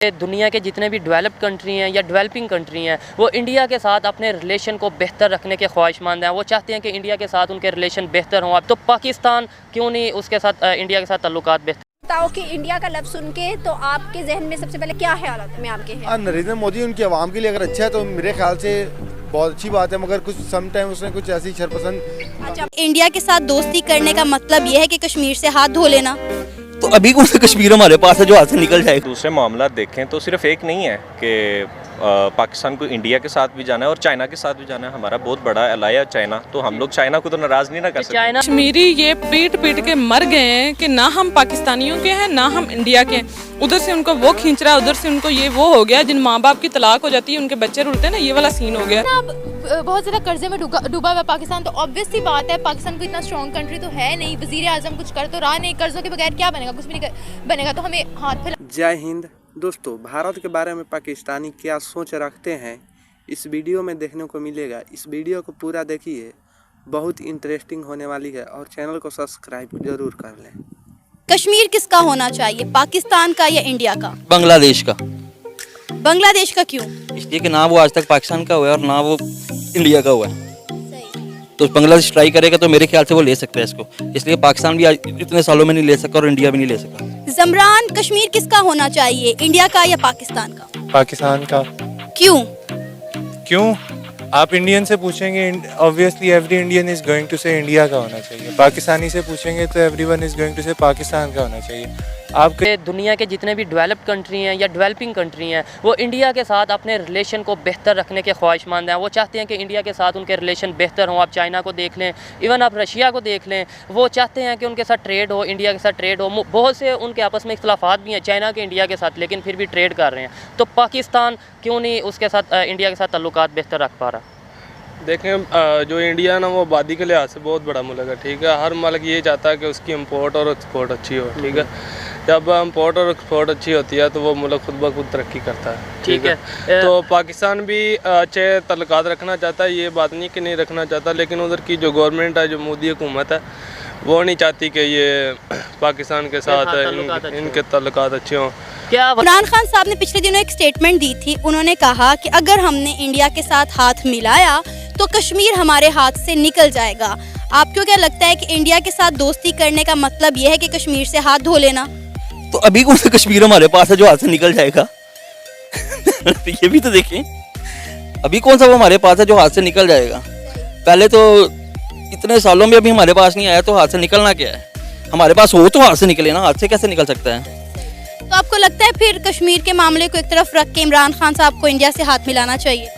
दुनिया के जितने भी डेवलप्ड कंट्री हैं या डेवलपिंग कंट्री हैं वो इंडिया के साथ अपने रिलेशन को बेहतर रखने के ख्वाहिशमंद हैं। वो चाहते हैं कि इंडिया के साथ उनके रिलेशन बेहतर हों। अब तो पाकिस्तान क्यों नहीं उसके साथ इंडिया के साथ ताल्लुकात बेहतर। बताओ कि इंडिया का लफ्ज़ सुन के तो आपके जहन में सबसे पहले क्या ख्याल में आपके हैं? नरेंद्र मोदी उनकी आवाम के लिए अगर अच्छा है तो मेरे ख्याल से बहुत अच्छी बात है, मगर कुछ सम टाइम उसने कुछ ऐसी शरपसंद। अच्छा, इंडिया के साथ दोस्ती करने का मतलब ये है कि कश्मीर से हाथ धो लेना? तो अभी कौन सा कश्मीर हमारे पास है जो हाथ से निकल जाए। दूसरे मामला देखें तो सिर्फ एक नहीं है कि पाकिस्तान को इंडिया के साथ भी जाना है और चाइना के साथ भी जाना है। हमारा बहुत बड़ा एलाय है चाइना, तो हम लोग चाइना को तो नाराज़ नहीं ना कर सकते। चाइना कश्मीरी ये पीट पीट के मर गए हैं कि ना हम पाकिस्तानियों के हैं ना हम इंडिया के हैं। उधर से उनको वो खींच रहा है, उधर से उनको ये वो हो गया। जिन माँ बाप की तलाक हो जाती है उनके बच्चे रुलते हैं ना, ये वाला सीन हो गया। अब बहुत ज़्यादा कर्जे में डूबा हुआ पाकिस्तान, तो ऑब्वियस सी बात है पाकिस्तान को इतना स्ट्रॉन्ग कंट्री तो है नहीं। वज़ीर आज़म कुछ कर तो रहा नहीं, कर्जों के बगैर क्या बनेगा, कुछ भी नहीं बनेगा। तो हमें हाथ फैला। जय हिंद दोस्तों, भारत के बारे में पाकिस्तानी क्या सोच रखते हैं इस वीडियो में देखने को मिलेगा। इस वीडियो को पूरा देखिए, बहुत इंटरेस्टिंग होने वाली है और चैनल को सब्सक्राइब जरूर कर लें। कश्मीर किसका होना चाहिए, पाकिस्तान का या इंडिया का? बांग्लादेश का। बांग्लादेश का क्यों? इसलिए कि ना वो आज तक पाकिस्तान का हुआ है और ना वो इंडिया का हुआ है। तो बांग्लादेश ट्राई करेगा तो मेरे ख्याल से वो ले सकता है इसको। इसलिए पाकिस्तान भी आज इतने सालों में नहीं ले सका और इंडिया भी नहीं ले सका। ज़मरान, कश्मीर किसका होना चाहिए, इंडिया का या पाकिस्तान का? पाकिस्तान का। क्यों? क्यों? आप इंडियन से पूछेंगे, obviously every Indian is going to say India का होना चाहिए। पाकिस्तानी से पूछेंगे तो एवरीवन इज गोइंग टू से पाकिस्तान का होना चाहिए। आपके दुनिया के जितने भी डेवलप्ड कंट्री हैं या डेवलपिंग कंट्री हैं वो इंडिया के साथ अपने रिलेशन को बेहतर रखने के ख्वाहिशमंद हैं। वो चाहते हैं कि इंडिया के साथ उनके रिलेशन बेहतर हों। आप चाइना को देख लें, इवन आप रशिया को देख लें, वो चाहते हैं कि उनके साथ ट्रेड हो, इंडिया के साथ ट्रेड हो। बहुत से उनके आपस में इख्तलाफात भी हैं चाइना के इंडिया के साथ, लेकिन फिर भी ट्रेड कर रहे हैं। तो पाकिस्तान क्यों नहीं उसके साथ इंडिया के साथ ताल्लुकात बेहतर रख पा रहा? देखें, जो इंडिया है ना वो आबादी के लिहाज से बहुत बड़ा मुल्क है, ठीक है। हर मुल्क ये चाहता है कि उसकी इम्पोर्ट और एक्सपोर्ट अच्छी हो, ठीक है। जब इम्पोर्ट और एक्सपोर्ट अच्छी होती है तो वो मुल्क खुद ब खुद तरक्की करता है, ठीक है। तो पाकिस्तान भी अच्छे तल्लुकात रखना चाहता है, ये बात नहीं कि नहीं रखना चाहता, लेकिन उधर की जो गवर्नमेंट है, जो मोदी हुकूमत है, वो नहीं चाहती कि ये पाकिस्तान के साथ इनके तल्लुकात अच्छे हों। क्या इमरान खान साहब ने पिछले दिनों एक स्टेटमेंट दी थी, उन्होंने कहा कि अगर हमने इंडिया के साथ हाथ मिलाया तो कश्मीर हमारे हाथ से निकल जाएगा। आपको क्या लगता है कि इंडिया के साथ दोस्ती करने का मतलब यह है कि कश्मीर से हाथ धो लेना? तो अभी कौन सा कश्मीर हमारे पास है जो हाथ से निकल जाएगा। ये भी तो देखें, अभी कौन सा वो हमारे पास है जो हाथ से निकल जाएगा। पहले तो इतने सालों में अभी हमारे पास नहीं आया, तो हाथ से निकलना क्या है। हमारे पास हो तो हाथ से निकले ना, हाथ से कैसे निकल सकता है। तो आपको लगता है फिर कश्मीर के मामले को एक तरफ रख के इमरान खान साहब को इंडिया से हाथ मिलाना चाहिए?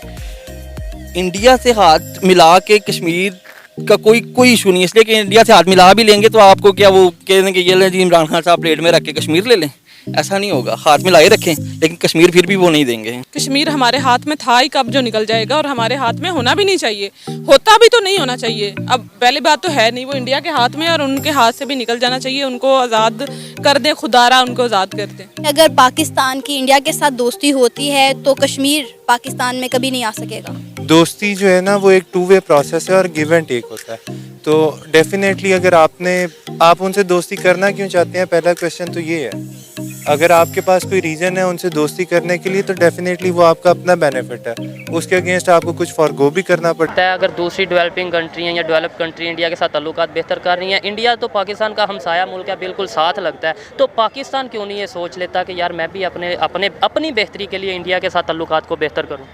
इंडिया से हाथ मिला के कश्मीर का कोई इशू नहीं, इसलिए कि इंडिया से हाथ मिला भी लेंगे तो आपको क्या वो कहेंगे कि ये ले जी इमरान खान साहब प्लेट में रख के कश्मीर ले लें। ऐसा नहीं होगा, हाथ मिलाए रखें, लेकिन कश्मीर फिर भी वो नहीं देंगे। कश्मीर हमारे हाथ में था ही, कब जो निकल जाएगा, और हमारे हाथ में होना भी नहीं चाहिए, होता भी तो नहीं होना चाहिए। अब पहली बात तो है नहीं, वो इंडिया के हाथ में और उनके हाथ से भी निकल जाना चाहिए। उनको आज़ाद कर दें, खुदारा उनको आज़ाद कर दें। अगर पाकिस्तान की इंडिया के साथ दोस्ती होती है तो कश्मीर पाकिस्तान में कभी नहीं आ सकेगा। दोस्ती जो है ना वो एक टू वे प्रोसेस है और गिव एंड टेक होता है। तो डेफिनेटली अगर आप उनसे दोस्ती करना क्यों चाहते हैं, पहला क्वेश्चन तो ये है। अगर आपके पास कोई रीज़न है उनसे दोस्ती करने के लिए तो डेफिनेटली वो आपका अपना बेनिफिट है, उसके अगेंस्ट आपको कुछ फॉरगो भी करना पड़ता है। अगर दूसरी डेवलपिंग कंट्री हैं या डेवलप कंट्री इंडिया के साथ ताल्लुकात बेहतर कर रही हैं, इंडिया तो पाकिस्तान का हमसाया मुल्क है, बिल्कुल साथ लगता है, तो पाकिस्तान क्यों नहीं ये सोच लेता कि यार मैं भी अपनी बेहतरी के लिए इंडिया के साथ ताल्लुकात को बेहतर करूँ।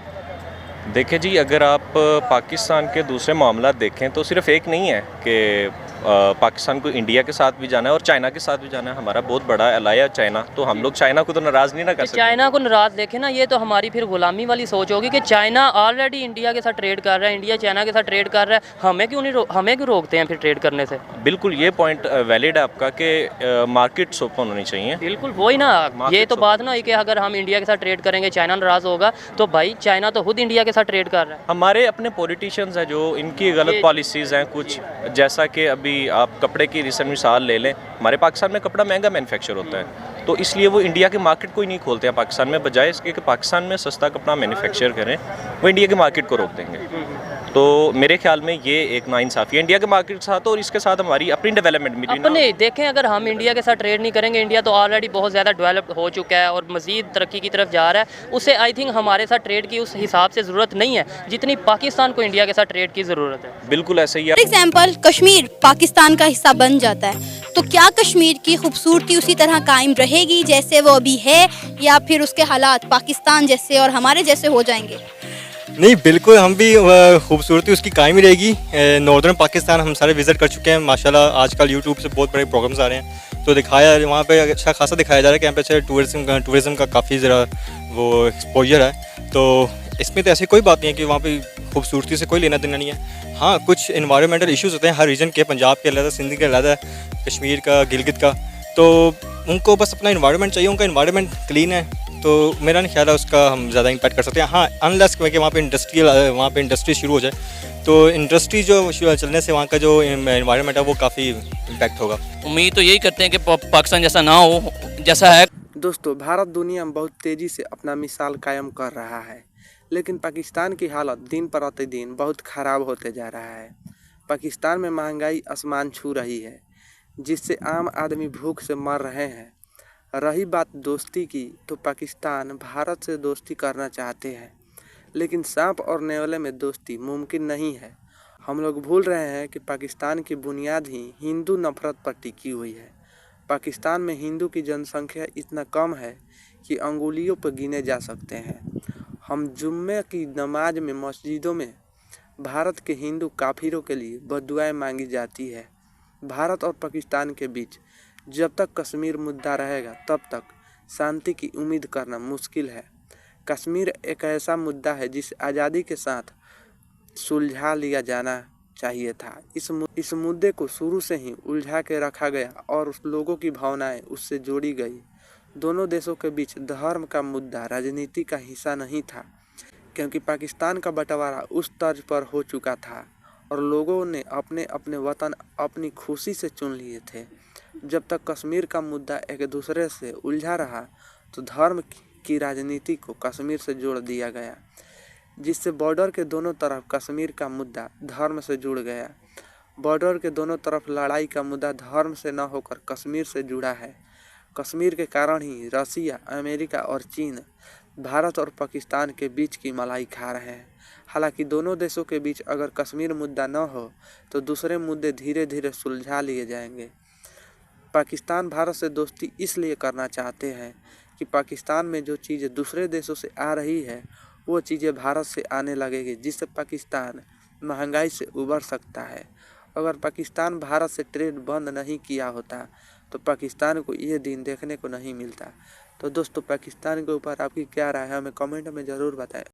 देखिए जी, अगर आप पाकिस्तान के दूसरे मामला देखें तो सिर्फ एक नहीं है कि पाकिस्तान को इंडिया के साथ भी जाना है और चाइना के साथ भी जाना है। हमारा बहुत बड़ा एलाय है चाइना, तो हम लोग चाइना को तो नाराज़ नहीं ना कर सकते। चाइना को नाराज़ देखें ना, ये तो हमारी फिर गुलामी वाली सोच होगी कि चाइना ऑलरेडी इंडिया के साथ ट्रेड कर रहा है, इंडिया चाइना के साथ ट्रेड कर रहा है, हमें क्यों रोकते हैं फिर ट्रेड करने से। बिल्कुल ये पॉइंट वैलिड है आपका कि मार्केट्स ओपन होनी चाहिए। बिल्कुल वही ना, ये तो बात ना कि अगर हम इंडिया के साथ ट्रेड करेंगे चाइना नाराज़ होगा, तो भाई चाइना तो खुद इंडिया के साथ ट्रेड कर रहा है। हमारे अपने पॉलिटिशियंस हैं जो इनकी गलत पॉलिसीज़ हैं कुछ, जैसा कि अभी आप कपड़े की रिसेंट मिसाल ले लें। हमारे पाकिस्तान में कपड़ा महंगा मैन्युफैक्चर होता है, तो इसलिए वो इंडिया के मार्केट को ही नहीं खोलते हैं पाकिस्तान में, बजाय इसके कि पाकिस्तान में सस्ता कपड़ा मैन्युफैक्चर करें, वो इंडिया के मार्केट को रोक देंगे। तो मेरे ख्याल में ये एक नाइंसाफ़ी है इंडिया के मार्केट के साथ और इसके साथ हमारी अपनी डेवलपमेंट भी। अपने देखें, अगर हम इंडिया के साथ ट्रेड नहीं करेंगे, इंडिया तो ऑलरेडी बहुत ज़्यादा डेवलप्ड हो चुका है और मज़ीद तरक्की की तरफ जा रहा है, उससे आई थिंक हमारे साथ ट्रेड की उस हिसाब से ज़रूरत नहीं है जितनी पाकिस्तान को इंडिया के साथ ट्रेड की ज़रूरत है। बिल्कुल ऐसे ही है। फॉर एग्जाम्पल कश्मीर पाकिस्तान का हिस्सा बन जाता है तो क्या कश्मीर की खूबसूरती उसी तरह कायम रहेगी जैसे वो अभी है, या फिर उसके हालात पाकिस्तान जैसे और हमारे जैसे हो जाएंगे? नहीं, बिल्कुल हम भी खूबसूरती उसकी कायम ही रहेगी। नॉर्दर्न पाकिस्तान हम सारे विज़िट कर चुके हैं माशाल्लाह। आजकल यूट्यूब से बहुत बड़े प्रोग्राम्स आ रहे हैं तो दिखाया वहाँ पे अच्छा खासा दिखाया जा रहा है कि यहाँ पे अच्छा टूरिज़म का काफ़ी ज़रा वो एक्सपोजर है। तो इसमें तो ऐसी कोई बात नहीं है कि वहाँ पे खूबसूरती से कोई लेना देना नहीं है। हाँ, कुछ इन्वायरमेंटल इश्यूज़ होते हैं हर रीजन के, पंजाब के अलग, सिंध के अलग, कश्मीर का, गिलगित का, तो उनको बस अपना इन्वायरमेंट चाहिए, उनका इन्वायरमेंट क्लीन है तो मेरा नहीं ख्याल है उसका हम ज़्यादा इम्पैक्ट कर सकते हैं। हाँ, अनलेस कि वहाँ पे इंडस्ट्री शुरू हो जाए तो इंडस्ट्री जो चलने से वहाँ का जो इन्वायरमेंट है वो काफ़ी इम्पैक्ट होगा। उम्मीद तो यही करते हैं कि पाकिस्तान जैसा ना हो जैसा है। दोस्तों, भारत दुनिया में बहुत तेज़ी से अपना मिसाल कायम कर रहा है, लेकिन पाकिस्तान की हालत दिन प्रतिदिन बहुत ख़राब होते जा रहा है। पाकिस्तान में महंगाई आसमान छू रही है, जिससे आम आदमी भूख से मर रहे हैं। रही बात दोस्ती की, तो पाकिस्तान भारत से दोस्ती करना चाहते हैं, लेकिन सांप और नेवले में दोस्ती मुमकिन नहीं है। हम लोग भूल रहे हैं कि पाकिस्तान की बुनियाद ही हिंदू नफरत पर टिकी हुई है। पाकिस्तान में हिंदू की जनसंख्या इतना कम है कि अंगुलियों पर गिने जा सकते हैं। हम जुम्मे की नमाज में मस्जिदों में भारत के हिंदू काफिरों के लिए बद्दुआएं मांगी जाती है। भारत और पाकिस्तान के बीच जब तक कश्मीर मुद्दा रहेगा तब तक शांति की उम्मीद करना मुश्किल है। कश्मीर एक ऐसा मुद्दा है जिसे आज़ादी के साथ सुलझा लिया जाना चाहिए था। इस मुद्दे को शुरू से ही उलझा के रखा गया और उस लोगों की भावनाएं उससे जोड़ी गई। दोनों देशों के बीच धर्म का मुद्दा राजनीति का हिस्सा नहीं था, क्योंकि पाकिस्तान का बंटवारा उस तर्ज पर हो चुका था और लोगों ने अपने अपने वतन अपनी खुशी से चुन लिए थे। जब तक कश्मीर का मुद्दा एक दूसरे से उलझा रहा तो धर्म की राजनीति को कश्मीर से जोड़ दिया गया, जिससे बॉर्डर के दोनों तरफ कश्मीर का मुद्दा धर्म से जुड़ गया। बॉर्डर के दोनों तरफ लड़ाई का मुद्दा धर्म से न होकर कश्मीर से जुड़ा है। कश्मीर के कारण ही रसिया, अमेरिका और चीन भारत और पाकिस्तान के बीच की मलाई खा रहे हैं। हालांकि दोनों देशों के बीच अगर कश्मीर मुद्दा न हो तो दूसरे मुद्दे धीरे धीरे सुलझा लिए जाएंगे। पाकिस्तान भारत से दोस्ती इसलिए करना चाहते हैं कि पाकिस्तान में जो चीज़ें दूसरे देशों से आ रही है वो चीज़ें भारत से आने लगेगी, जिससे पाकिस्तान महंगाई से उबर सकता है। अगर पाकिस्तान भारत से ट्रेड बंद नहीं किया होता तो पाकिस्तान को ये दिन देखने को नहीं मिलता। तो दोस्तों, पाकिस्तान के ऊपर आपकी क्या राय है हमें कमेंट में ज़रूर बताएं।